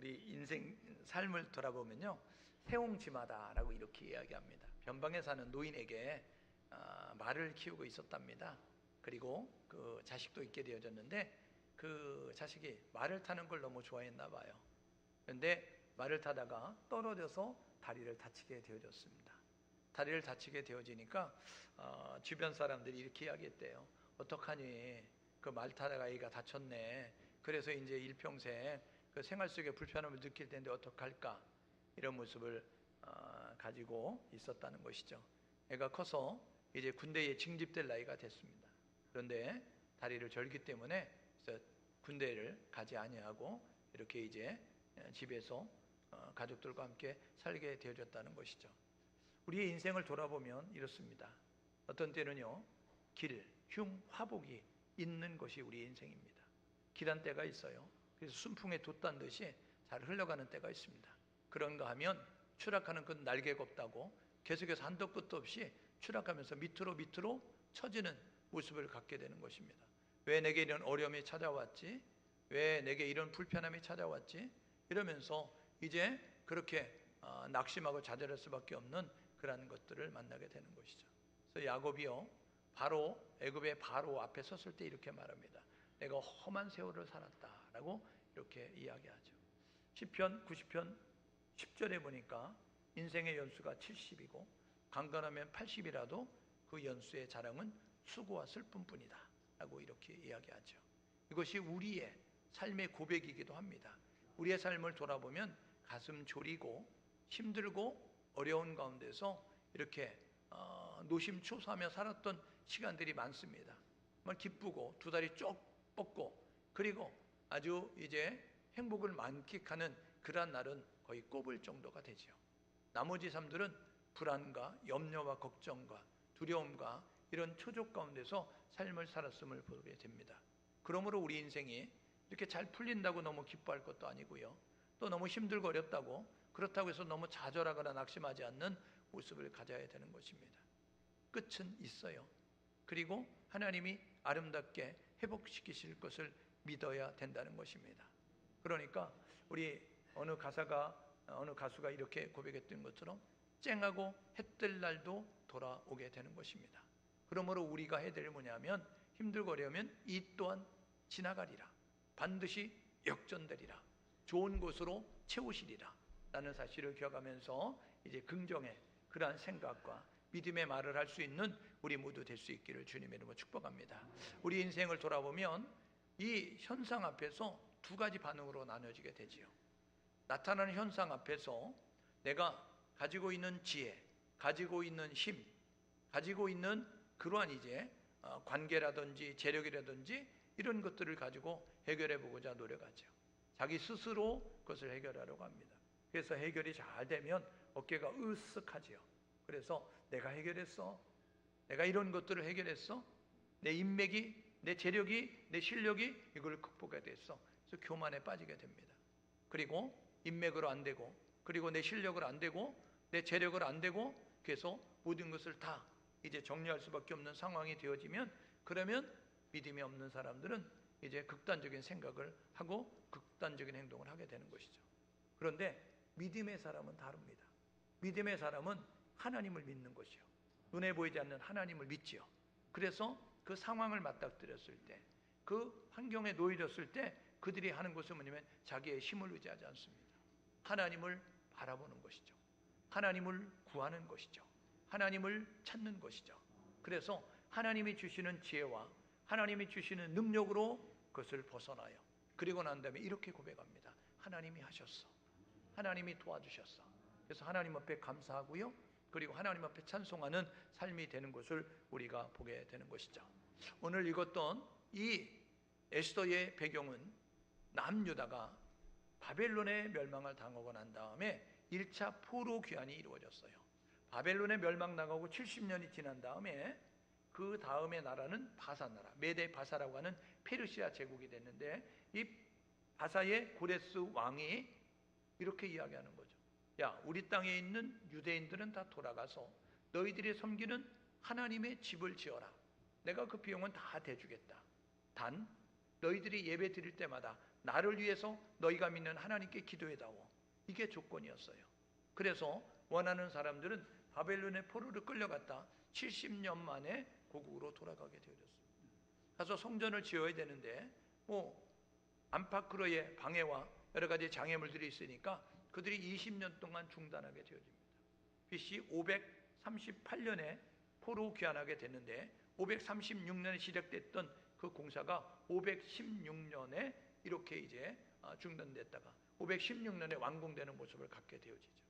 우리 인생 삶을 돌아보면요, 세옹지마다라고 이렇게 이야기합니다. 변방에 사는 노인에게 말을 키우고 있었답니다. 그리고 그 자식도 있게 되어졌는데 그 자식이 말을 타는 걸 너무 좋아했나 봐요. 그런데 말을 타다가 떨어져서 다리를 다치게 되어졌습니다. 다리를 다치게 되어지니까 주변 사람들이 이렇게 이야기했대요. 어떡하니, 그 말 타다가 애가 다쳤네. 그래서 이제 일평생 그 생활 속에 불편함을 느낄 텐데 어떡할까, 이런 모습을 가지고 있었다는 것이죠. 애가 커서 이제 군대에 징집될 나이가 됐습니다. 그런데 다리를 절기 때문에 군대를 가지 아니하고 이렇게 이제 집에서 가족들과 함께 살게 되어졌다는 것이죠. 우리의 인생을 돌아보면 이렇습니다. 어떤 때는요, 길, 흉, 화복이 있는 것이 우리의 인생입니다. 길한 때가 있어요. 그래서 순풍에 돛단 듯이 잘 흘러가는 때가 있습니다. 그런가 하면 추락하는 건 날개가 없다고 계속해서 한도 끝도 없이 추락하면서 밑으로 처지는 모습을 갖게 되는 것입니다. 왜 내게 이런 어려움이 찾아왔지? 왜 내게 이런 불편함이 찾아왔지? 이러면서 이제 그렇게 낙심하고 좌절할 수밖에 없는 그러한 것들을 만나게 되는 것이죠. 그래서 야곱이요, 바로 애굽의 바로 앞에 섰을 때 이렇게 말합니다. 내가 험한 세월을 살았다라고 이렇게 이야기하죠. 시편 90편 10절에 보니까 인생의 연수가 70이고 강건하면 80이라도 그 연수의 자랑은 수고와 슬픔뿐이다 라고 이렇게 이야기하죠. 이것이 우리의 삶의 고백이기도 합니다. 우리의 삶을 돌아보면 가슴 졸이고 힘들고 어려운 가운데서 이렇게 노심초사하며 살았던 시간들이 많습니다. 정말 기쁘고 두 다리 쭉 뻗고 그리고 아주 이제 행복을 만끽하는 그러한 날은 거의 꼽을 정도가 되죠. 나머지 삶들은 불안과 염려와 걱정과 두려움과 이런 초족 가운데서 삶을 살았음을 보게 됩니다. 그러므로 우리 인생이 이렇게 잘 풀린다고 너무 기뻐할 것도 아니고요, 또 너무 힘들고 어렵다고 그렇다고 해서 너무 좌절하거나 낙심하지 않는 모습을 가져야 되는 것입니다. 끝은 있어요. 그리고 하나님이 아름답게 회복시키실 것을 믿어야 된다는 것입니다. 그러니까 우리 어느 가수가 이렇게 고백했던 것처럼 쨍하고 해뜰 날도 돌아오게 되는 것입니다. 그러므로 우리가 해야 될 뭐냐면, 힘들고 어려우면 이 또한 지나가리라, 반드시 역전되리라, 좋은 곳으로 채우시리라 라는 사실을 기억하면서 이제 긍정의 그러한 생각과 믿음의 말을 할 수 있는 우리 모두 될 수 있기를 주님의 이름으로 축복합니다. 우리 인생을 돌아보면 이 현상 앞에서 두 가지 반응으로 나눠지게 되지요. 나타나는 현상 앞에서 내가 가지고 있는 지혜, 가지고 있는 힘, 가지고 있는 그러한 이제 관계라든지 재력이라든지 이런 것들을 가지고 해결해 보고자 노력하죠. 자기 스스로 그것을 해결하려고 합니다. 그래서 해결이 잘 되면 어깨가 으쓱하지요. 그래서 내가 해결했어, 내가 이런 것들을 해결했어, 내 인맥이, 내 재력이, 내 실력이 이걸 극복해야 됐어. 그래서 교만에 빠지게 됩니다. 그리고 인맥으로 안 되고, 그리고 내 실력으로 안 되고, 내 재력으로 안 되고, 그래서 모든 것을 다 이제 정리할 수밖에 없는 상황이 되어지면, 그러면 믿음이 없는 사람들은 이제 극단적인 생각을 하고 극단적인 행동을 하게 되는 것이죠. 그런데 믿음의 사람은 다릅니다. 믿음의 사람은 하나님을 믿는 것이요, 눈에 보이지 않는 하나님을 믿지요. 그래서 그 상황을 맞닥뜨렸을 때, 그 환경에 놓여졌을 때 그들이 하는 것은 뭐냐면 자기의 힘을 의지하지 않습니다. 하나님을 바라보는 것이죠. 하나님을 구하는 것이죠. 하나님을 찾는 것이죠. 그래서 하나님이 주시는 지혜와 하나님이 주시는 능력으로 그것을 벗어나요. 그리고 난 다음에 이렇게 고백합니다. 하나님이 하셨어, 하나님이 도와주셨어. 그래서 하나님 앞에 감사하고요, 그리고 하나님 앞에 찬송하는 삶이 되는 것을 우리가 보게 되는 것이죠. 오늘 읽었던 이 에스더의 배경은 남유다가 바벨론의 멸망을 당하고 난 다음에 1차 포로 귀환이 이루어졌어요. 바벨론의 멸망당하고 70년이 지난 다음에 그 다음의 나라는 바사 나라, 메데 바사라고 하는 페르시아 제국이 됐는데, 이 바사의 고레스 왕이 이렇게 이야기하는 거죠. 야, 우리 땅에 있는 유대인들은 다 돌아가서 너희들이 섬기는 하나님의 집을 지어라. 내가 그 비용은 다 대주겠다. 단 너희들이 예배 드릴 때마다 나를 위해서 너희가 믿는 하나님께 기도해다오. 이게 조건이었어요. 그래서 원하는 사람들은 바벨론의 포로로 끌려갔다 70년 만에 고국으로 돌아가게 되어졌습니다. 가서 성전을 지어야 되는데 안팎으로의 방해와 여러 가지 장애물들이 있으니까 그들이 20년 동안 중단하게 되어집니다. BC 538년에 포로 귀환하게 됐는데 536년에 시작됐던 그 공사가 516년에 이렇게 이제 중단됐다가 516년에 완공되는 모습을 갖게 되어지죠.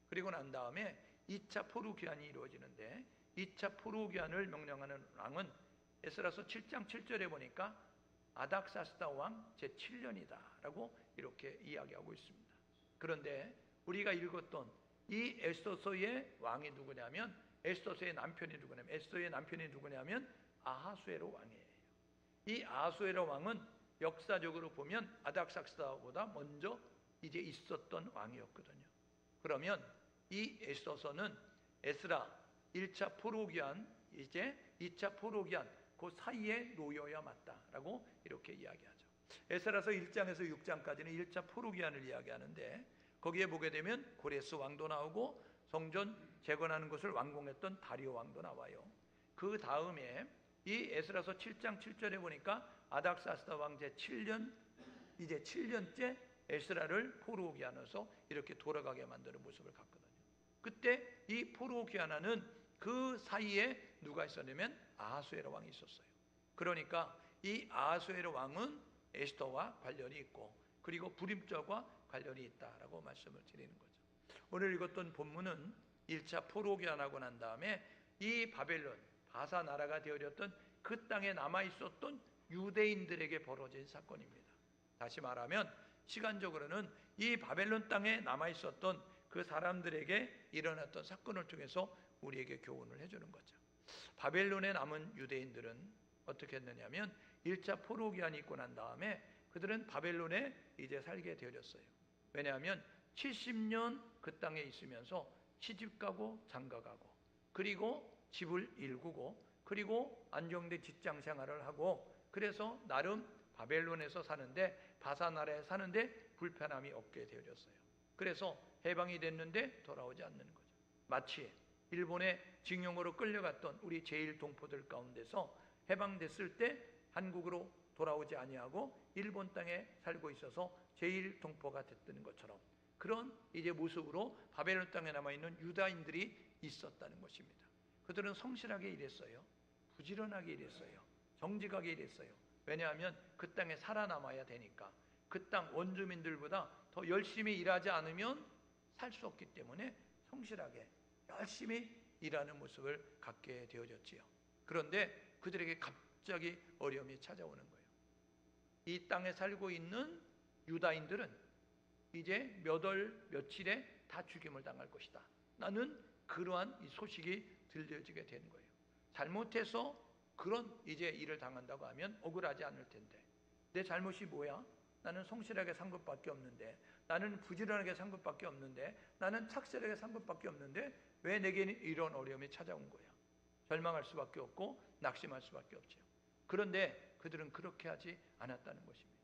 그리고 난 다음에 2차 포로 귀환이 이루어지는데 2차 포로 귀환을 명령하는 왕은 에스라서 7장 7절에 보니까 아닥사스다 왕 제7년이다 라고 이렇게 이야기하고 있습니다. 그런데 우리가 읽었던 이 에스더서의 왕이 누구냐면 에스더서의 남편이 누구냐면 에스더의 남편이 누구냐면 아하수에로 왕이에요. 이 아하수에로 왕은 역사적으로 보면 아닥사스다보다 먼저 이제 있었던 왕이었거든요. 그러면 이 에스더서는 에스라 1차 포로기한 이제 2차 포로기한 그 사이에 놓여야 맞다라고 이렇게 이야기하죠. 에스라서 1장에서 6장까지는 1차 포로기한을 이야기하는데 거기에 보게 되면 고레스 왕도 나오고 성전 재건하는 것을 완공했던 다리오 왕도 나와요. 그 다음에 이 에스라서 7장 7절에 보니까 아닥사스다 왕 제7년 이제 7년째 에스라를 포로 귀환해서 이렇게 돌아가게 만드는 모습을 갖거든요. 그때 이 포로 귀환하는 그 사이에 누가 있었냐면 아하수에로 왕이 있었어요. 그러니까 이 아하수에로 왕은 에스더와 관련이 있고 그리고 불임절과 관련이 있다라고 말씀을 드리는 거죠. 오늘 읽었던 본문은 1차 포로 귀환하고 난 다음에 이 바벨론 바사 나라가 되어졌던 그 땅에 남아 있었던 유대인들에게 벌어진 사건입니다. 다시 말하면 시간적으로는 이 바벨론 땅에 남아 있었던 그 사람들에게 일어났던 사건을 통해서 우리에게 교훈을 해주는 거죠. 바벨론에 남은 유대인들은 어떻게 했느냐면 1차 포로 기한이 있고 난 다음에 그들은 바벨론에 이제 살게 되어졌어요. 왜냐하면 70년 그 땅에 있으면서 시집가고 장가가고 그리고 집을 일구고 그리고 안정된 직장 생활을 하고 그래서 나름 바벨론에서 사는데 바사 나라에 사는데 불편함이 없게 되어졌어요. 그래서 해방이 됐는데 돌아오지 않는 거죠. 마치 일본의 징용으로 끌려갔던 우리 제1동포들 가운데서 해방됐을 때 한국으로 돌아오지 아니하고 일본 땅에 살고 있어서 제1동포가 됐던 것처럼 그런 이제 모습으로 바벨론 땅에 남아있는 유다인들이 있었다는 것입니다. 그들은 성실하게 일했어요. 부지런하게 일했어요. 정직하게 일했어요. 왜냐하면 그 땅에 살아남아야 되니까 그 땅 원주민들보다 더 열심히 일하지 않으면 살 수 없기 때문에 성실하게 열심히 일하는 모습을 갖게 되어졌지요. 그런데 그들에게 갑자기 어려움이 찾아오는 거예요. 이 땅에 살고 있는 유다인들은 이제 몇 월 며칠에 다 죽임을 당할 것이다. 나는 그러한 이 소식이 들려지게 되는 거예요. 잘못해서 그런 이제 일을 당한다고 하면 억울하지 않을 텐데 내 잘못이 뭐야? 나는 성실하게 산 것밖에 없는데 나는 부지런하게 산 것밖에 없는데 나는 착실하게 산 것밖에 없는데 왜 내게 이런 어려움이 찾아온 거야? 절망할 수밖에 없고 낙심할 수밖에 없죠. 그런데 그들은 그렇게 하지 않았다는 것입니다.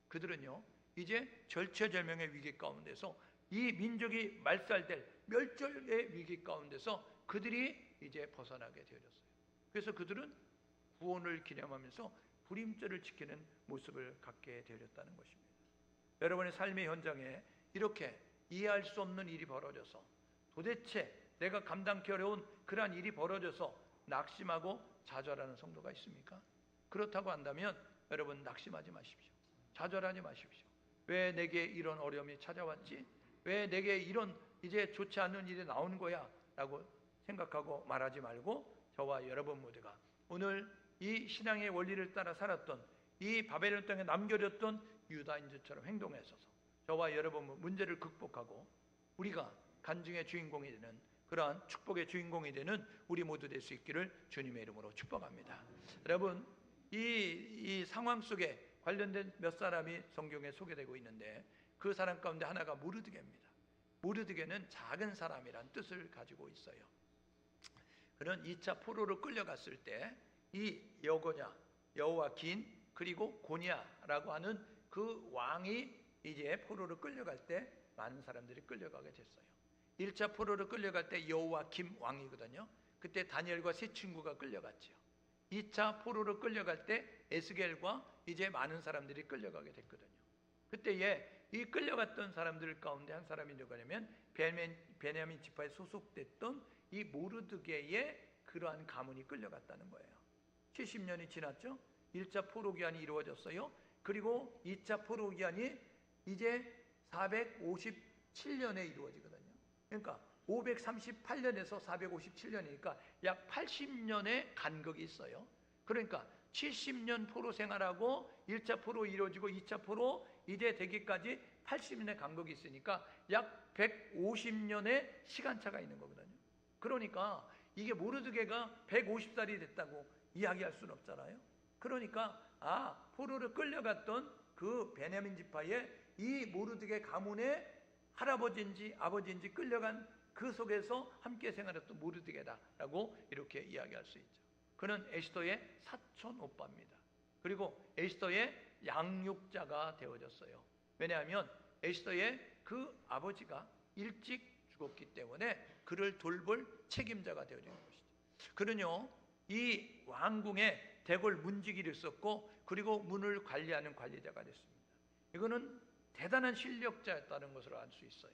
그들은요 이제 절체절명의 위기 가운데서 이 민족이 말살될 멸절의 위기 가운데서 그들이 이제 벗어나게 되어졌어요. 그래서 그들은 구원을 기념하면서 불임절을 지키는 모습을 갖게 되었다는 것입니다. 여러분의 삶의 현장에 이렇게 이해할 수 없는 일이 벌어져서 도대체 내가 감당하기 어려운 그러한 일이 벌어져서 낙심하고 좌절하는 성도가 있습니까? 그렇다고 한다면 여러분 낙심하지 마십시오. 좌절하지 마십시오. 왜 내게 이런 어려움이 찾아왔지? 왜 내게 이런 이제 좋지 않은 일이 나오는 거야? 라고 생각하고 말하지 말고 저와 여러분 모두가 오늘 이 신앙의 원리를 따라 살았던 이 바벨론 땅에 남겨졌던 유다인들처럼 행동했어서 저와 여러분 문제를 극복하고 우리가 간증의 주인공이 되는 그러한 축복의 주인공이 되는 우리 모두 될 수 있기를 주님의 이름으로 축복합니다. 여러분 이 상황 속에 관련된 몇 사람이 성경에 소개되고 있는데 그 사람 가운데 하나가 모르드게입니다. 모르드게는 작은 사람이란 뜻을 가지고 있어요. 그는 2차 포로로 끌려갔을 때 이 여고냐, 여호와긴 그리고 고냐라고 하는 그 왕이 이제 포로로 끌려갈 때 많은 사람들이 끌려가게 됐어요. 1차 포로로 끌려갈 때 여호와김 왕이거든요. 그때 다니엘과 세 친구가 끌려갔죠. 2차 포로로 끌려갈 때 에스겔과 이제 많은 사람들이 끌려가게 됐거든요. 그때에 이 끌려갔던 사람들 가운데 한 사람이 누구냐면 베냐민 지파에 소속됐던 이 모르드게의 그러한 가문이 끌려갔다는 거예요. 70년이 지났죠. 1차 포로 기한이 이루어졌어요. 그리고 2차 포로 기한이 이제 457년에 이루어지거든요. 그러니까 538년에서 457년이니까 약 80년의 간극이 있어요. 그러니까 70년 포로 생활하고 1차 포로 이루어지고 2차 포로 이제 되기까지 80년의 간극이 있으니까 약 150년의 시간차가 있는 거거든요. 그러니까 이게 모르드게가 150살이 됐다고 이야기할 수는 없잖아요. 그러니까 포로를 끌려갔던 그 베냐민 지파의 이 모르드게 가문의 할아버지인지 아버지인지 끌려간 그 속에서 함께 생활했던 모르드게다라고 이렇게 이야기할 수 있죠. 그는 에스더의 사촌 오빠입니다. 그리고 에스더의 양육자가 되어졌어요. 왜냐하면 에스더의 그 아버지가 일찍 죽었기 때문에 그를 돌볼 책임자가 되어진 것이죠. 그는요, 이 왕궁에 대궐 문지기를 썼고 그리고 문을 관리하는 관리자가 됐습니다. 이거는 대단한 실력자였다는 것을 알 수 있어요.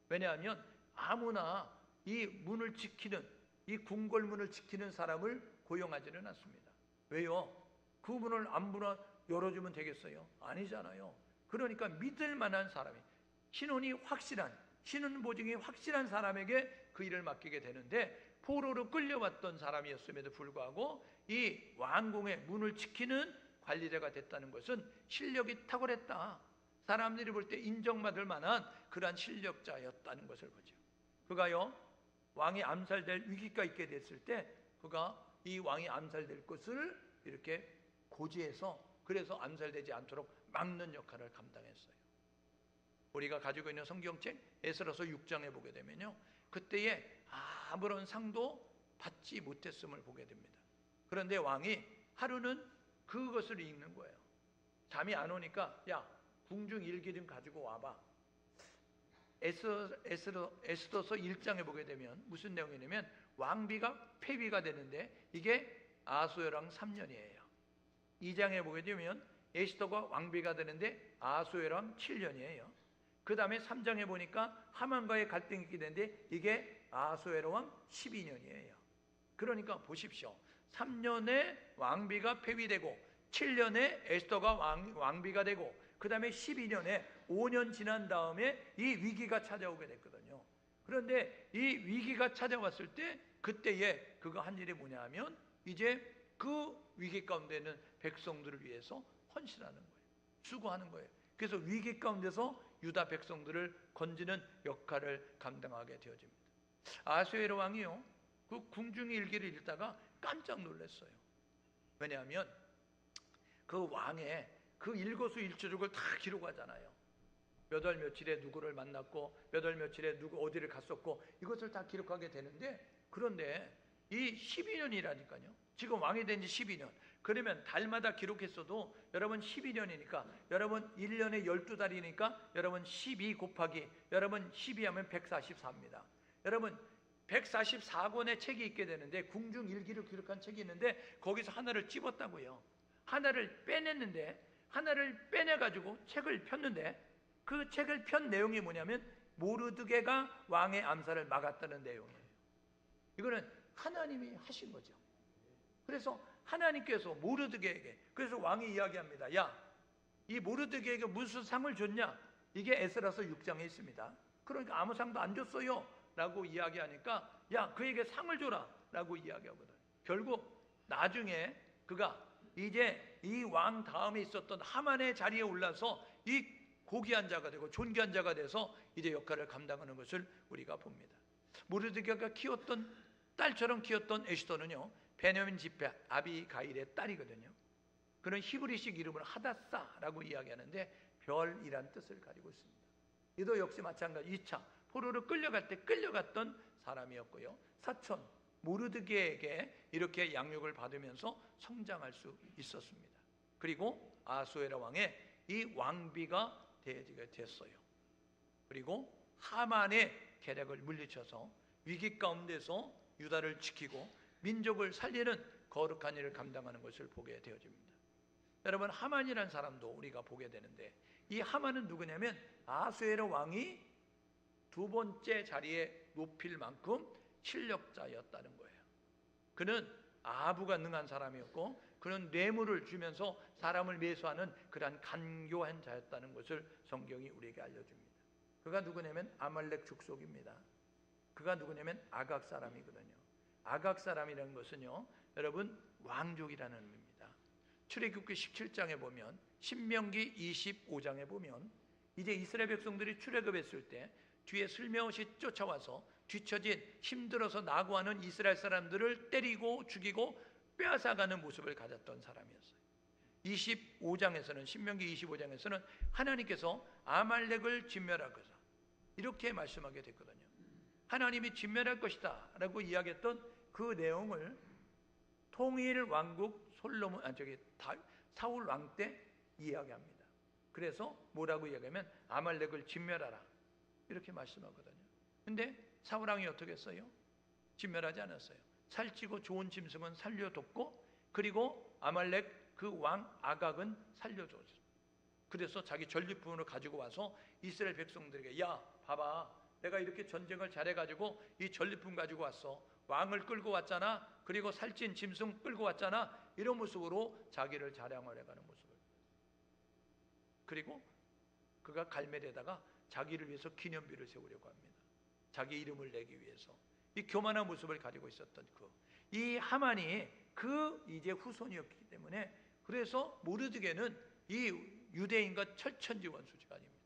왜냐하면 아무나 이 문을 지키는, 이 궁궐문을 지키는 사람을 고용하지는 않습니다. 왜요? 그 문을 아무나 열어주면 되겠어요? 아니잖아요. 그러니까 믿을 만한 사람이, 신원이 확실한, 신원 보증이 확실한 사람에게 그 일을 맡기게 되는데, 포로로 끌려왔던 사람이었음에도 불구하고 이 왕궁의 문을 지키는 관리자가 됐다는 것은 실력이 탁월했다, 사람들이 볼 때 인정받을 만한 그러한 실력자였다는 것을 보죠. 그가요, 왕이 암살될 위기가 있게 됐을 때 그가 이 왕이 암살될 것을 이렇게 고지해서, 그래서 암살되지 않도록 막는 역할을 감당했어요. 우리가 가지고 있는 성경책 에스더서 6장에 보게 되면요, 그때에 아무런 상도 받지 못했음을 보게 됩니다. 그런데 왕이 하루는 그것을 읽는 거예요. 잠이 안 오니까, 야, 궁중 일기 좀 가지고 와봐. 에스더서 1장에 보게 되면 무슨 내용이냐면, 왕비가 폐위가 되는데 이게 아수에랑 3년이에요. 2장에 보게 되면 에스더가 왕비가 되는데 아수에랑 7년이에요. 그 다음에 3장에 보니까 하만과의 갈등이 있게 되는데 이게 아수에로왕 12년이에요. 그러니까 보십시오. 3년에 왕비가 폐위되고 7년에 에스더가 왕비가 되고 그 다음에 12년에 5년 지난 다음에 이 위기가 찾아오게 됐거든요. 그런데 이 위기가 찾아왔을 때 그때에 그가 한 일이 뭐냐 하면, 이제 그 위기 가운데는 백성들을 위해서 헌신하는 거예요. 수고하는 거예요. 그래서 위기 가운데서 유다 백성들을 건지는 역할을 감당하게 되어집니다. 아수에로 왕이요, 그 궁중의 일기를 읽다가 깜짝 놀랐어요. 왜냐하면 그 왕의 그 일거수일투족을 다 기록하잖아요. 몇 월 며칠에 누구를 만났고 몇 월 며칠에 누구 어디를 갔었고 이것을 다 기록하게 되는데, 그런데 이 12년이라니까요. 지금 왕이 된 지 12년. 그러면 달마다 기록했어도 여러분 12년이니까 여러분 1년에 12달이니까 여러분 12 곱하기 여러분 12하면 144입니다. 여러분 144권의 책이 있게 되는데, 궁중 일기를 기록한 책이 있는데 거기서 하나를 찝었다고요. 하나를 빼냈는데, 하나를 빼내가지고 책을 폈는데, 그 책을 편 내용이 뭐냐면 모르드게가 왕의 암살을 막았다는 내용이에요. 이거는 하나님이 하신 거죠. 그래서 하나님께서 모르드게에게, 그래서 왕이 이야기합니다. 야, 이 모르드게에게 무슨 상을 줬냐? 이게 에스라서 6장에 있습니다. 그러니까 아무 상도 안 줬어요 라고 이야기하니까, 야, 그에게 상을 줘라 라고 이야기하거든. 결국 나중에 그가 이제 이 왕 다음에 있었던 하만의 자리에 올라서 이 고귀한 자가 되고 존귀한 자가 돼서 이제 역할을 감당하는 것을 우리가 봅니다. 모르드게가 키웠던 딸처럼 키웠던 에스더는요, 베냐민 지파 아비가일의 딸이거든요. 그는 히브리식 이름을 하다사라고 이야기하는데 별이란 뜻을 가지고 있습니다. 이도 역시 마찬가지 2차 포로로 끌려갈 때 끌려갔던 사람이었고요, 사촌 모르드게에게 이렇게 양육을 받으면서 성장할 수 있었습니다. 그리고 아수에라 왕의 이 왕비가 되게 됐어요. 그리고 하만의 계략을 물리쳐서 위기 가운데서 유다를 지키고 민족을 살리는 거룩한 일을 감당하는 것을 보게 되어집니다. 여러분, 하만이라는 사람도 우리가 보게 되는데, 이 하만은 누구냐면 아수에로 왕이 두 번째 자리에 높일 만큼 실력자였다는 거예요. 그는 아부가 능한 사람이었고, 그는 뇌물을 주면서 사람을 매수하는 그러한 간교한 자였다는 것을 성경이 우리에게 알려줍니다. 그가 누구냐면 아말렉 족속입니다. 그가 누구냐면 아각 사람이거든요. 아각 사람이라는 것은요, 여러분, 왕족이라는 의미입니다. 출애굽기 17장에 보면, 신명기 25장에 보면, 이제 이스라엘 백성들이 출애굽했을 때 뒤에 슬며시 쫓아와서 뒤처진 힘들어서 나고하는 이스라엘 사람들을 때리고 죽이고 빼앗아가는 모습을 가졌던 사람이었어요. 25장에서는, 신명기 25장에서는 하나님께서 아말렉을 진멸하고자 이렇게 말씀하게 됐거든요. 하나님이 진멸할 것이다 라고 이야기했던 그 내용을 통일 왕국 사울 왕 때 이야기합니다. 그래서 뭐라고 이야기하면 아말렉을 진멸하라 이렇게 말씀하거든요. 근데 사울 왕이 어떻게 했어요? 진멸하지 않았어요. 살찌고 좋은 짐승은 살려뒀고, 그리고 아말렉 그 왕 아각은 살려줬어요. 그래서 자기 전리품으로 가지고 와서 이스라엘 백성들에게, 야 봐봐, 내가 이렇게 전쟁을 잘해가지고 이 전리품 가지고 왔어. 왕을 끌고 왔잖아. 그리고 살찐 짐승 끌고 왔잖아. 이런 모습으로 자기를 자랑을 해가는 모습을. 그리고 그가 갈멜에다가 자기를 위해서 기념비를 세우려고 합니다. 자기 이름을 내기 위해서. 이 교만한 모습을 가지고 있었던 이 하만이 이제 후손이었기 때문에, 그래서 모르드게는 이 유대인과 철천지원수지가 아닙니다.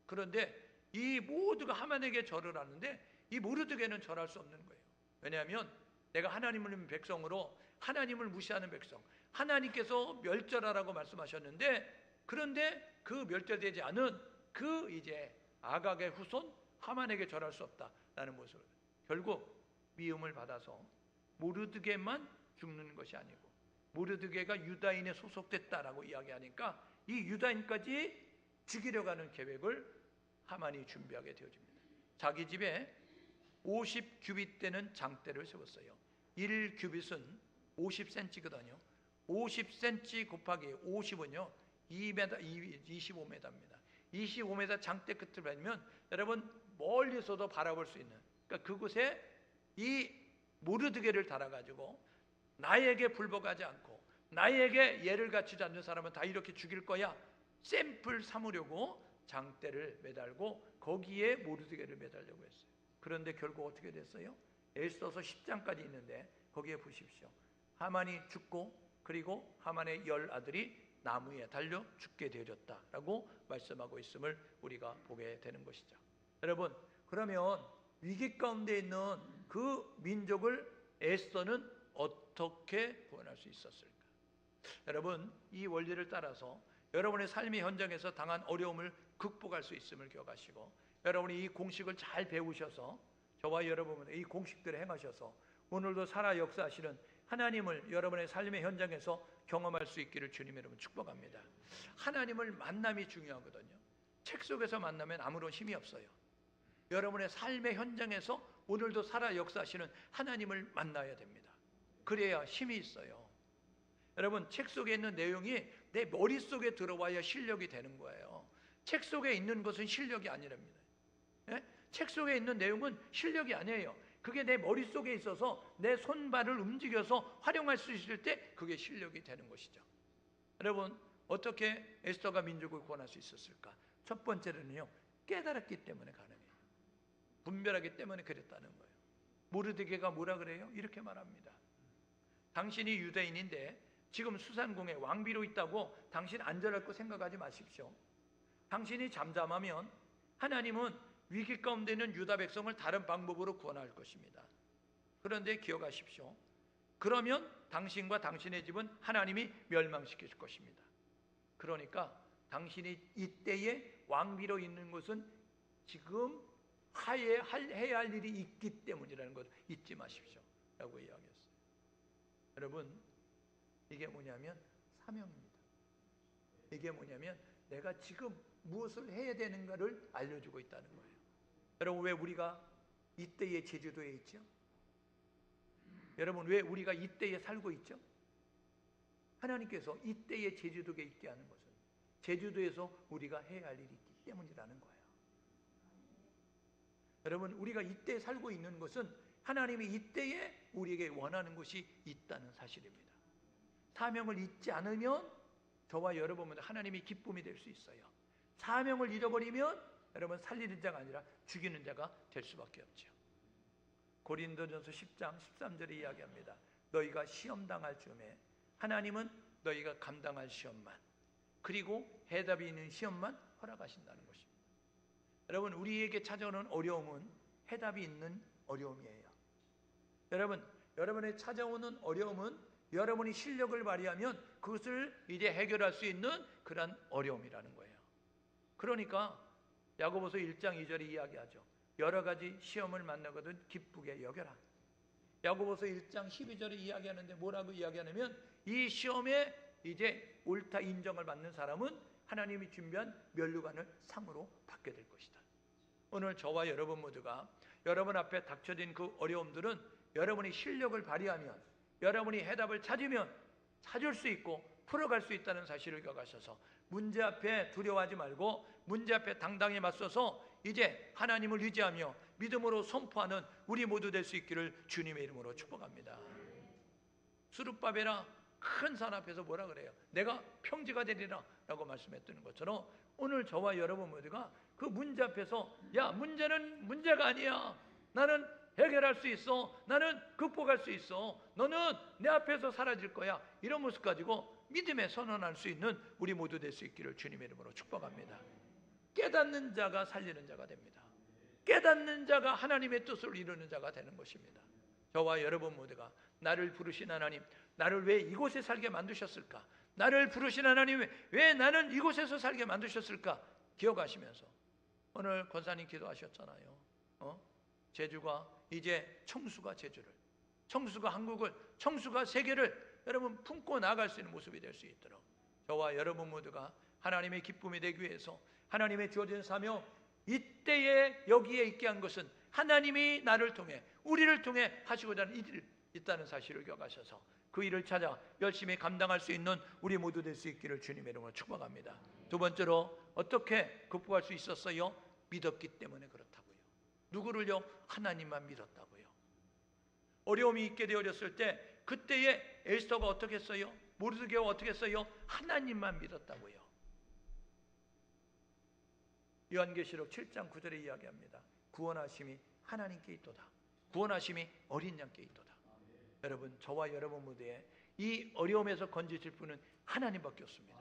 그런데 이 모두가 하만에게 절을 하는데 이 모르드게는 절할 수 없는 거예요. 왜냐하면 내가 하나님을 믿는 백성으로 하나님을 무시하는 백성, 하나님께서 멸절하라고 말씀하셨는데, 그런데 그 멸절되지 않은 이제 아각의 후손 하만에게 절할 수 없다라는 모습을, 결국 미움을 받아서 모르드게만 죽는 것이 아니고, 모르드게가 유다인에 소속됐다라고 이야기하니까 이 유다인까지 죽이려고 하는 계획을 하만이 준비하게 되어집니다. 자기 집에 50규빗 되는 장대를 세웠어요. 1규빗은 50cm거든요. 50cm 곱하기 50은요 25m입니다. 25m 장대 끝을 뵈면 여러분 멀리서도 바라볼 수 있는, 그러니까 그곳에 이 모르드게를 달아가지고 나에게 불복하지 않고 나에게 예를 갖추지 않는 사람은 다 이렇게 죽일 거야, 샘플 삼으려고 장대를 매달고 거기에 모르드게를 매달려고 했어요. 그런데 결국 어떻게 됐어요? 에스더서 10장까지 있는데 거기에 보십시오. 하만이 죽고, 그리고 하만의 10아들이 나무에 달려 죽게 되어졌다라고 말씀하고 있음을 우리가 보게 되는 것이죠. 여러분, 그러면 위기 가운데 있는 그 민족을 에스더는 어떻게 구원할 수 있었을까? 여러분, 이 원리를 따라서 여러분의 삶의 현장에서 당한 어려움을 극복할 수 있음을 기억하시고, 여러분이 이 공식을 잘 배우셔서 저와 여러분의 이 공식들을 행하셔서 오늘도 살아 역사하시는 하나님을 여러분의 삶의 현장에서 경험할 수 있기를 주님 여러분 축복합니다. 하나님을 만남이 중요하거든요. 책 속에서 만나면 아무런 힘이 없어요. 여러분의 삶의 현장에서 오늘도 살아 역사하시는 하나님을 만나야 됩니다. 그래야 힘이 있어요. 여러분, 책 속에 있는 내용이 내 머릿속에 들어와야 실력이 되는 거예요. 책 속에 있는 것은 실력이 아니랍니다. 예? 책 속에 있는 내용은 실력이 아니에요. 그게 내 머릿속에 있어서 내 손발을 움직여서 활용할 수 있을 때 그게 실력이 되는 것이죠. 여러분, 어떻게 에스더가 민족을 구원할 수 있었을까? 첫 번째는요, 깨달았기 때문에 가능해요. 분별하기 때문에 그랬다는 거예요. 모르드게가 뭐라 그래요? 이렇게 말합니다. 당신이 유대인인데 지금 수산궁에 왕비로 있다고 당신 안전할 거 생각하지 마십시오. 당신이 잠잠하면 하나님은 위기 가운데 있는 유다 백성을 다른 방법으로 구원할 것입니다. 그런데 기억하십시오. 그러면 당신과 당신의 집은 하나님이 멸망시킬 것입니다. 그러니까 당신이 이때에 왕비로 있는 것은 지금 해야 할 일이 있기 때문이라는 것 잊지 마십시오 라고 이야기했어요. 여러분, 이게 뭐냐면 사명입니다. 이게 뭐냐면 내가 지금 무엇을 해야 되는가를 알려주고 있다는 거예요. 여러분, 왜 우리가 이때의 제주도에 있죠? 여러분, 왜 우리가 이때에 살고 있죠? 하나님께서 이때의 제주도에 있게 하는 것은 제주도에서 우리가 해야 할 일이 있기 때문이라는 거예요. 여러분, 우리가 이때에 살고 있는 것은 하나님이 이때에 우리에게 원하는 것이 있다는 사실입니다. 사명을 잊지 않으면 저와 여러분은 하나님이 기쁨이 될 수 있어요. 사명을 잃어버리면 여러분 살리는 자가 아니라 죽이는 자가 될 수밖에 없죠. 고린도전서 10장 13절에 이야기합니다. 너희가 시험당할 즈음에 하나님은 너희가 감당할 시험만, 그리고 해답이 있는 시험만 허락하신다는 것입니다. 여러분, 우리에게 찾아오는 어려움은 해답이 있는 어려움이에요. 여러분, 여러분의 찾아오는 어려움은 여러분이 실력을 발휘하면 그것을 이제 해결할 수 있는 그런 어려움이라는 거예요. 그러니까 야고보서 1장 2절에 이야기하죠. 여러 가지 시험을 만나거든 기쁘게 여겨라. 야고보서 1장 12절에 이야기하는데 뭐라고 이야기하냐면 이 시험에 이제 옳다 인정을 받는 사람은 하나님이 준비한 면류관을 상으로 받게 될 것이다. 오늘 저와 여러분 모두가 여러분 앞에 닥쳐진 그 어려움들은 여러분이 실력을 발휘하면, 여러분이 해답을 찾으면 찾을 수 있고 풀어갈 수 있다는 사실을 기억하셔서 문제 앞에 두려워하지 말고 문제 앞에 당당히 맞서서 이제 하나님을 의지하며 믿음으로 선포하는 우리 모두 될 수 있기를 주님의 이름으로 축복합니다. 수룹바벨아, 큰 산 앞에서 뭐라 그래요? 내가 평지가 되리라 라고 말씀했던 것처럼 오늘 저와 여러분 모두가 그 문제 앞에서 야, 문제는 문제가 아니야, 나는 해결할 수 있어, 나는 극복할 수 있어, 너는 내 앞에서 사라질 거야, 이런 모습 가지고 믿음에 선언할 수 있는 우리 모두 될 수 있기를 주님의 이름으로 축복합니다. 깨닫는 자가 살리는 자가 됩니다. 깨닫는 자가 하나님의 뜻을 이루는 자가 되는 것입니다. 저와 여러분 모두가 나를 부르신 하나님, 나를 왜 이곳에 살게 만드셨을까? 나를 부르신 하나님, 왜 나는 이곳에서 살게 만드셨을까? 기억하시면서 오늘 권사님 기도하셨잖아요. 제주가 이제 청수가 제주를, 청수가 한국을, 청수가 세계를 여러분 품고 나아갈 수 있는 모습이 될 수 있도록 저와 여러분 모두가 하나님의 기쁨이 되기 위해서 하나님의 주어진 사명, 이때에 여기에 있게 한 것은 하나님이 나를 통해 우리를 통해 하시고자 하는 일이 있다는 사실을 기억하셔서 그 일을 찾아 열심히 감당할 수 있는 우리 모두 될 수 있기를 주님의 이름으로 축복합니다. 두 번째로 어떻게 극복할 수 있었어요? 믿었기 때문에 그렇다고요. 누구를요? 하나님만 믿었다고요. 어려움이 있게 되어졌을 때 그때에 에스더가 어떻게 했어요? 모르드게가 어떻게 했어요? 하나님만 믿었다고요. 요한계시록 7장 9절에 이야기합니다. 구원하심이 하나님께 있도다. 구원하심이 어린 양께 있도다. 여러분, 저와 여러분 모두의 이 어려움에서 건지실 분은 하나님밖에 없습니다.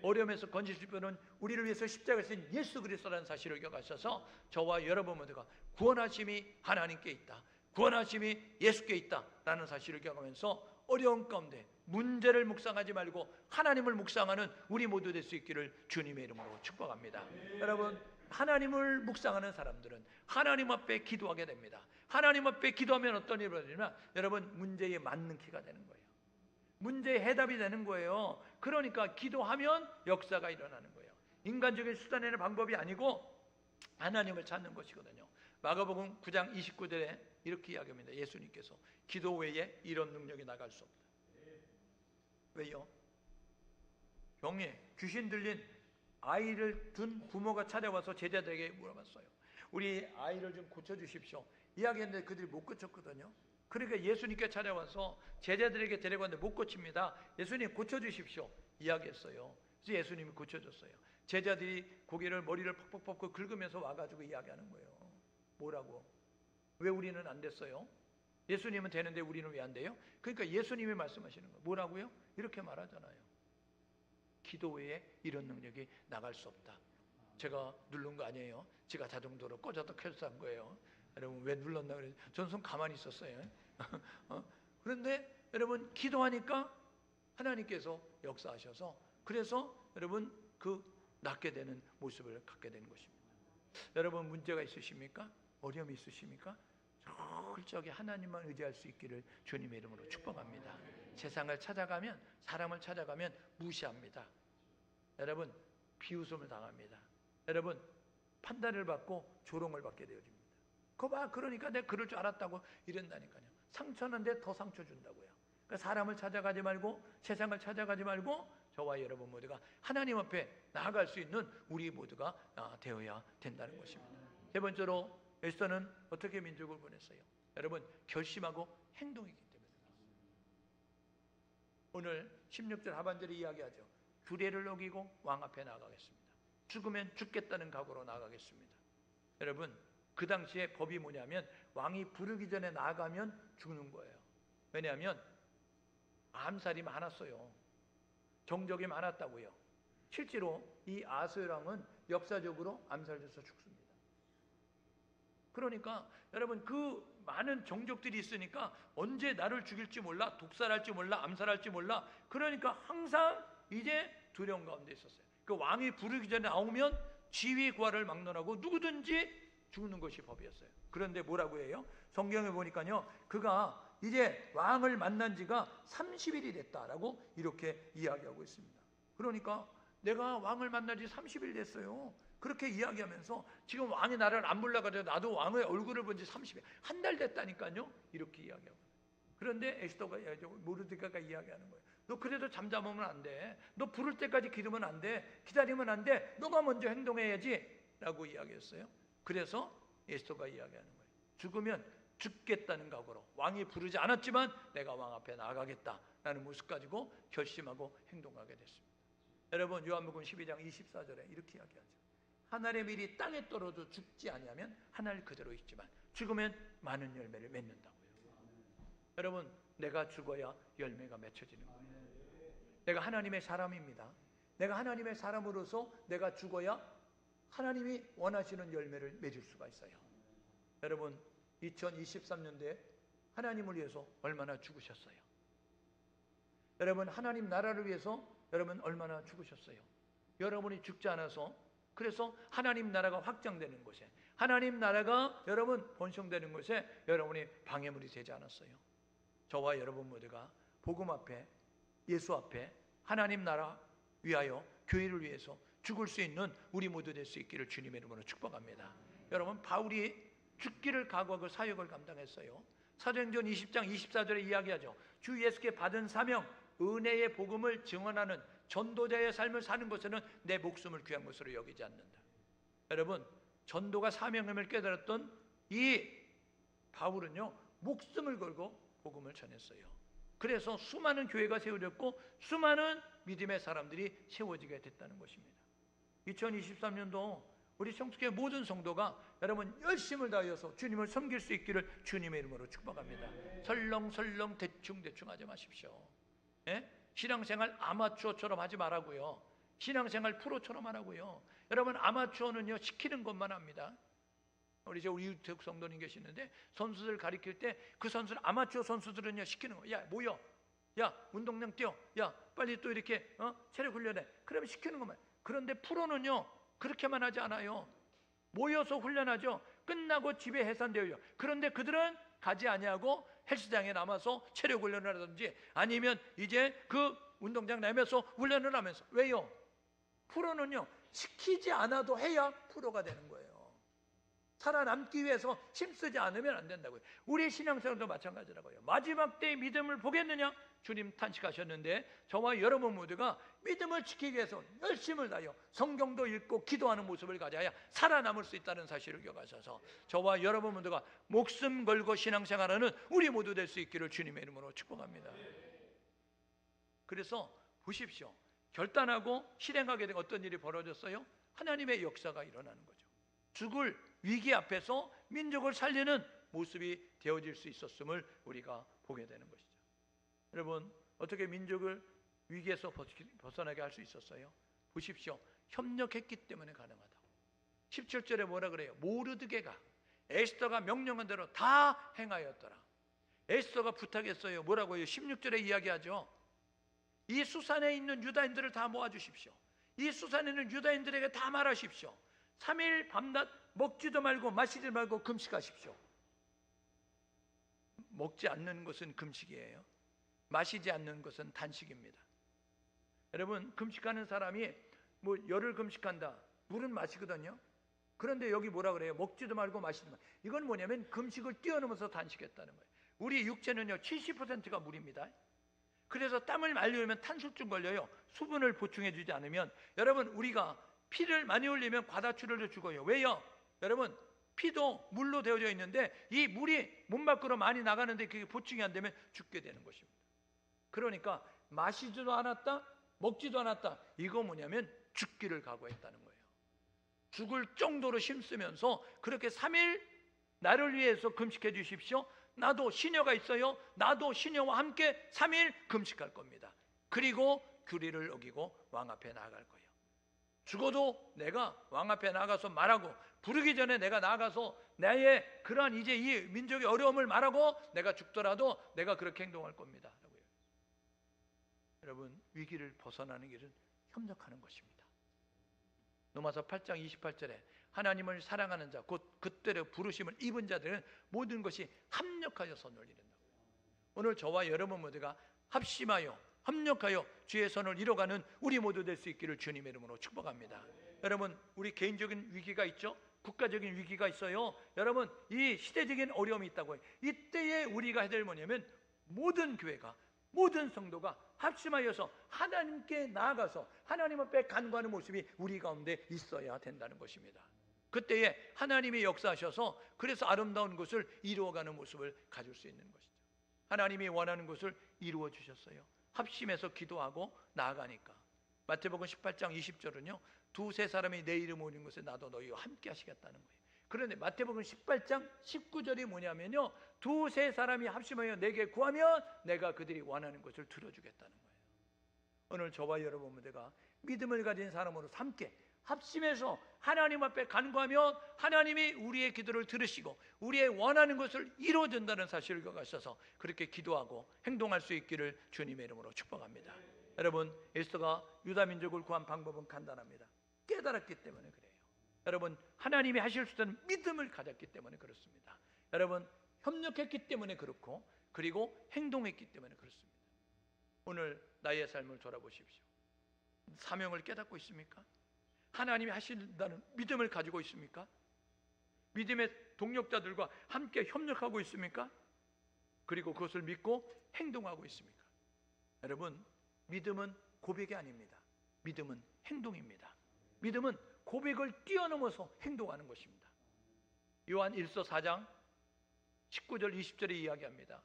어려움에서 건지실 분은 우리를 위해서 십자가에 쓰신 예수 그리스도라는 사실을 기억하셔서 저와 여러분 모두가 구원하심이 하나님께 있다, 구원하심이 예수께 있다라는 사실을 기억하면서 어려운 가운데 문제를 묵상하지 말고 하나님을 묵상하는 우리 모두 될 수 있기를 주님의 이름으로 축복합니다. 여러분, 하나님을 묵상하는 사람들은 하나님 앞에 기도하게 됩니다. 하나님 앞에 기도하면 어떤 일이 벌어지냐면 여러분 문제에 맞는 키가 되는 거예요. 문제의 해답이 되는 거예요. 그러니까 기도하면 역사가 일어나는 거예요. 인간적인 수단에는 방법이 아니고 하나님을 찾는 것이거든요. 마가복음 9장 29절에 이렇게 이야기합니다. 예수님께서 기도 외에 이런 능력이 나갈 수 없다. 왜요? 병에 귀신 들린 아이를 둔 부모가 찾아와서 제자들에게 물어봤어요. 우리 아이를 좀 고쳐주십시오. 이야기했는데 그들이 못 고쳤거든요. 그러니까 예수님께 찾아와서 제자들에게 데려갔는데 못 고칩니다. 예수님 고쳐주십시오. 이야기했어요. 그래서 예수님이 고쳐줬어요. 제자들이 고개를 머리를 퍽퍽퍽 긁으면서 와가지고 이야기하는 거예요. 뭐라고? 왜 우리는 안 됐어요? 예수님은 되는데 우리는 왜 안 돼요? 그러니까 예수님이 말씀하시는 거예요. 뭐라고요? 이렇게 말하잖아요. 기도 외에 이런 능력이 나갈 수 없다. 제가 누른 거 아니에요. 제가 자동으로 꽂아도 켜서 한 거예요. 여러분 왜 눌렀나 그래요? 저는 손 가만히 있었어요. 그런데 여러분 기도하니까 하나님께서 역사하셔서 그래서 여러분 그 낫게 되는 모습을 갖게 되는 것입니다. 여러분 문제가 있으십니까? 어려움이 있으십니까? 철저하게 하나님만 의지할 수 있기를 주님의 이름으로 축복합니다. 세상을 찾아가면, 사람을 찾아가면 무시합니다. 여러분 비웃음을 당합니다. 여러분 판단을 받고 조롱을 받게 되어집니다. 그거 봐, 그러니까 내가 그럴 줄 알았다고 이런다니까요. 상처는데 더 상처 준다고요. 그러니까 사람을 찾아가지 말고 세상을 찾아가지 말고 저와 여러분 모두가 하나님 앞에 나아갈 수 있는 우리 모두가 되어야 된다는 것입니다. 세 번째로 에스더는 어떻게 민족을 보냈어요? 여러분 결심하고 행동이기 때문에 그렇습니다. 오늘 16절 하반절에 이야기하죠. 규례를 어기고 왕 앞에 나아가겠습니다. 죽으면 죽겠다는 각오로 나아가겠습니다. 여러분 그 당시에 법이 뭐냐면 왕이 부르기 전에 나아가면 죽는 거예요. 왜냐하면 암살이 많았어요. 정적이 많았다고요. 실제로 이 아하스웨로 왕은 역사적으로 암살돼서 죽습니다. 그러니까 여러분 그 많은 정적들이 있으니까 언제 나를 죽일지 몰라, 독살할지 몰라, 암살할지 몰라. 그러니까 항상 이제 두려움 가운데 있었어요. 그 왕이 부르기 전에 나오면 지위 구하를 막론하고 누구든지 죽는 것이 법이었어요. 그런데 뭐라고 해요? 성경에 보니까요, 그가 이제 왕을 만난 지가 30일이 됐다라고 이렇게 이야기하고 있습니다. 그러니까 내가 왕을 만난 지 30일 됐어요. 그렇게 이야기하면서 지금 왕이 나를 안 불러가지고 나도 왕의 얼굴을 본 지 30일, 한 달 됐다니까요. 이렇게 이야기하고. 그런데 에스더가 모르드가가 이야기하는 거예요. 너 그래도 잠잠하면 안 돼. 너 부를 때까지 기르면 안 돼. 기다리면 안 돼. 너가 먼저 행동해야지 라고 이야기했어요. 그래서 에스더가 이야기하는 거예요. 죽으면 죽겠다는 각오로 왕이 부르지 않았지만 내가 왕 앞에 나아가겠다라는 모습 가지고 결심하고 행동하게 됐습니다. 여러분 요한복음 12장 24절에 이렇게 이야기하죠. 하늘의 밀이 땅에 떨어져 죽지 아니하면 하늘 그대로 있지만 죽으면 많은 열매를 맺는다고요. 여러분 내가 죽어야 열매가 맺혀지는 거예요. 내가 하나님의 사람입니다. 내가 하나님의 사람으로서 내가 죽어야 하나님이 원하시는 열매를 맺을 수가 있어요. 여러분 2023년도에 하나님을 위해서 얼마나 죽으셨어요? 여러분 하나님 나라를 위해서 여러분 얼마나 죽으셨어요? 여러분이 죽지 않아서 그래서 하나님 나라가 확장되는 곳에 하나님 나라가 여러분 번성되는 곳에 여러분이 방해물이 되지 않았어요. 저와 여러분 모두가 복음 앞에 예수 앞에 하나님 나라 위하여 교회를 위해서 죽을 수 있는 우리 모두 될 수 있기를 주님의 이름으로 축복합니다. 여러분 바울이 죽기를 각오하고 사역을 감당했어요. 사도행전 20장 24절에 이야기하죠. 주 예수께 받은 사명 은혜의 복음을 증언하는 전도자의 삶을 사는 것에는 내 목숨을 귀한 것으로 여기지 않는다. 여러분 전도가 사명임을 깨달았던 이 바울은요 목숨을 걸고 복음을 전했어요. 그래서 수많은 교회가 세워졌고 수많은 믿음의 사람들이 세워지게 됐다는 것입니다. 2023년도 우리 청축교회 모든 성도가 여러분 열심을 다하여서 주님을 섬길 수 있기를 주님의 이름으로 축복합니다. 설렁설렁 대충대충 하지 마십시오. 예? 신앙생활 아마추어처럼 하지 말라고요. 신앙생활 프로처럼 하라고요. 여러분 아마추어는요 시키는 것만 합니다. 우리 유태국 성도님 계시는데 선수들 가리킬 때 그 선수들 아마추어 선수들은요 시키는 거. 야 모여, 야 운동량 뛰어, 야 빨리 또 이렇게 체력 훈련해. 그러면 시키는 것만. 그런데 프로는요 그렇게만 하지 않아요. 모여서 훈련하죠. 끝나고 집에 해산되어요. 그런데 그들은 가지 아니하고 헬스장에 남아서 체력 훈련을 하든지 아니면 이제 그 운동장 내면서 훈련을 하면서. 왜요? 프로는요 시키지 않아도 해야 프로가 되는 거예요. 살아남기 위해서 힘쓰지 않으면 안 된다고요. 우리 신앙생활도 마찬가지라고요. 마지막 때의 믿음을 보겠느냐? 주님 탄식하셨는데 저와 여러분 모두가 믿음을 지키기 위해서 열심을 다하여 성경도 읽고 기도하는 모습을 가져야 살아남을 수 있다는 사실을 기억하셔서 저와 여러분 모두가 목숨 걸고 신앙생활하는 우리 모두 될 수 있기를 주님의 이름으로 축복합니다. 그래서 보십시오. 결단하고 실행하게 된 어떤 일이 벌어졌어요? 하나님의 역사가 일어나는 거죠. 죽을 위기 앞에서 민족을 살리는 모습이 되어질 수 있었음을 우리가 보게 되는 것이죠. 여러분 어떻게 민족을 위기에서 벗어나게 할 수 있었어요? 보십시오. 협력했기 때문에 가능하다고. 17절에 뭐라 그래요? 모르드게가 에스더가 명령한 대로 다 행하였더라. 에스더가 부탁했어요. 뭐라고 해요? 16절에 이야기하죠. 이 수산에 있는 유다인들을 다 모아주십시오. 이 수산에 있는 유다인들에게 다 말하십시오. 3일 밤낮 먹지도 말고 마시지 말고 금식하십시오. 먹지 않는 것은 금식이에요. 마시지 않는 것은 단식입니다. 여러분 금식하는 사람이 뭐 열흘 금식한다. 물은 마시거든요. 그런데 여기 뭐라 그래요? 먹지도 말고 마시지 마. 이건 뭐냐면 금식을 뛰어넘어서 단식했다는 거예요. 우리 육체는요 70%가 물입니다. 그래서 땀을 말리려면 탄술증 걸려요. 수분을 보충해 주지 않으면. 여러분, 우리가 피를 많이 흘리면 과다출혈로 죽어요. 왜요? 여러분, 피도 물로 되어져 있는데 이 물이 몸 밖으로 많이 나가는데 그게 보충이 안 되면 죽게 되는 것입니다. 그러니까 마시지도 않았다, 먹지도 않았다. 이거 뭐냐면 죽기를 각오했다는 거예요. 죽을 정도로 힘쓰면서 그렇게 3일 나를 위해서 금식해 주십시오. 나도 시녀가 있어요. 나도 시녀와 함께 3일 금식할 겁니다. 그리고 규례를 어기고 왕 앞에 나아갈 거예요. 죽어도 내가 왕 앞에 나가서 말하고, 부르기 전에 내가 나가서 나의 그러한 이제 이 민족의 어려움을 말하고, 내가 죽더라도 내가 그렇게 행동할 겁니다. 여러분, 위기를 벗어나는 길은 협력하는 것입니다. 로마서 8장 28절에 하나님을 사랑하는 자, 곧 그때의 부르심을 입은 자들은 모든 것이 합력하여 선을 이룬다고요. 오늘 저와 여러분 모두가 합심하여 협력하여 주의 선을 이뤄가는 우리 모두 될 수 있기를 주님의 이름으로 축복합니다. 여러분, 우리 개인적인 위기가 있죠. 국가적인 위기가 있어요. 여러분, 이 시대적인 어려움이 있다고요. 이때에 우리가 해야 될 뭐냐면 모든 교회가, 모든 성도가 합심하여서 하나님께 나아가서 하나님 앞에 간구하는 모습이 우리 가운데 있어야 된다는 것입니다. 그때에 하나님이 역사하셔서 그래서 아름다운 것을 이루어가는 모습을 가질 수 있는 것이죠. 하나님이 원하는 것을 이루어 주셨어요. 합심해서 기도하고 나아가니까. 마태복음 18장 20절은요, 두세 사람이 내 이름 모이는 것에 나도 너희와 함께 하시겠다는 거예요. 그런데 마태복음 18장 19절이 뭐냐면요, 두세 사람이 합심하여 내게 구하면 내가 그들이 원하는 것을 들어주겠다는 거예요. 오늘 저와 여러분 모두가 믿음을 가진 사람으로 함께 합심해서 하나님 앞에 간구하면 하나님이 우리의 기도를 들으시고 우리의 원하는 것을 이루어준다는 사실을 가셔서 그렇게 기도하고 행동할 수 있기를 주님의 이름으로 축복합니다. 여러분, 에스더가 유다 민족을 구한 방법은 간단합니다. 깨달았기 때문에 그래요. 여러분, 하나님이 하실 수 있다는 믿음을 가졌기 때문에 그렇습니다. 여러분, 협력했기 때문에 그렇고, 그리고 행동했기 때문에 그렇습니다. 오늘 나의 삶을 돌아보십시오. 사명을 깨닫고 있습니까? 하나님이 하신다는 믿음을 가지고 있습니까? 믿음의 동력자들과 함께 협력하고 있습니까? 그리고 그것을 믿고 행동하고 있습니까? 여러분, 믿음은 고백이 아닙니다. 믿음은 행동입니다. 믿음은 고백을 뛰어넘어서 행동하는 것입니다. 요한 1서 4장 19절 20절에 이야기합니다.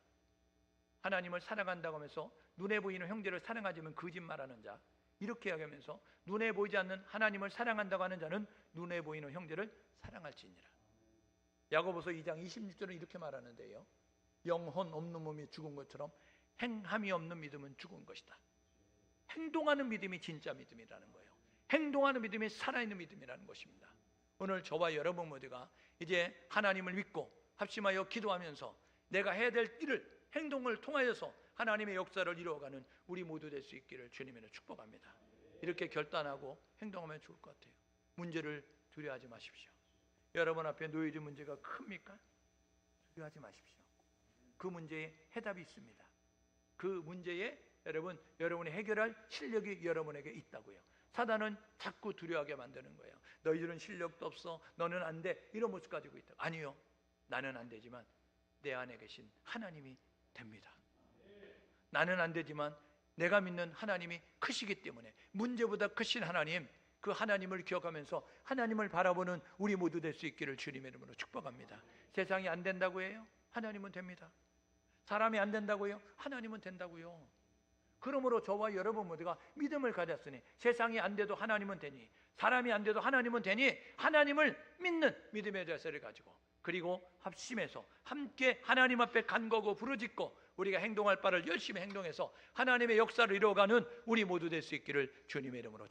하나님을 사랑한다고 하면서 눈에 보이는 형제를 사랑하지 않으면 거짓말하는 자, 이렇게 이야기하면서 눈에 보이지 않는 하나님을 사랑한다고 하는 자는 눈에 보이는 형제를 사랑할지니라. 야고보서 2장 26절은 이렇게 말하는데요, 영혼 없는 몸이 죽은 것처럼 행함이 없는 믿음은 죽은 것이다. 행동하는 믿음이 진짜 믿음이라는 거예요. 행동하는 믿음이 살아있는 믿음이라는 것입니다. 오늘 저와 여러분 모두가 이제 하나님을 믿고 합심하여 기도하면서 내가 해야 될 일을, 행동을 통하여서 하나님의 역사를 이루어가는 우리 모두 될 수 있기를 주님으로 축복합니다. 이렇게 결단하고 행동하면 좋을 것 같아요. 문제를 두려워하지 마십시오. 여러분 앞에 놓여진 문제가 큽니까? 두려워하지 마십시오. 그 문제에 해답이 있습니다. 그 문제에 여러분이 해결할 실력이 여러분에게 있다고요. 사단은 자꾸 두려워하게 만드는 거예요. 너희들은 실력도 없어, 너는 안 돼, 이런 모습 가지고 있다. 아니요, 나는 안 되지만 내 안에 계신 하나님이 됩니다. 나는 안 되지만 내가 믿는 하나님이 크시기 때문에, 문제보다 크신 하나님, 그 하나님을 기억하면서 하나님을 바라보는 우리 모두 될 수 있기를 주님의 이름으로 축복합니다. 세상이 안 된다고 해요? 하나님은 됩니다. 사람이 안 된다고 해요? 하나님은 된다고요. 그러므로 저와 여러분 모두가 믿음을 가졌으니 세상이 안 돼도 하나님은 되니, 사람이 안 돼도 하나님은 되니, 하나님을 믿는 믿음의 자세를 가지고, 그리고 합심해서 함께 하나님 앞에 간구하고 부르짖고 우리가 행동할 바를 열심히 행동해서 하나님의 역사를 이루어가는 우리 모두 될 수 있기를 주님의 이름으로 축복합니다.